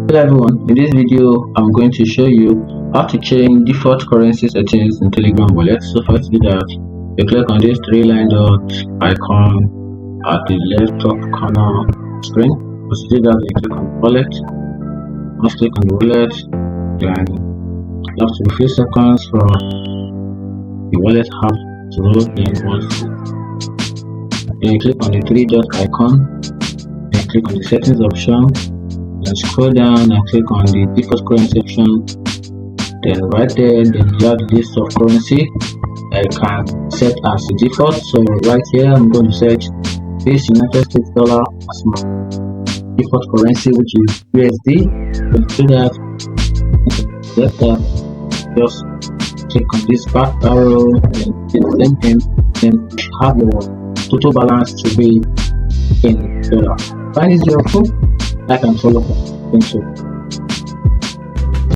Hello everyone, in this video I'm going to show you how to change default currency settings in Telegram wallet. So first to do that, you click on this three line dot icon at the left top corner screen. To do that, you click on wallet. Once click on the wallet, then you have to be a few seconds for the wallet app to load. Then you click on the three dot icon, then click on the settings option. Then scroll down and click on the default currency option. Then right there, then you have the list of currency I can set as the default. So right here, I'm going to set this United States dollar as my default currency, which is USD. Then do that, just click on this back arrow and hit the same thing. Then have your total balance to be in dollar. Find this useful? Like and follow. Thank you.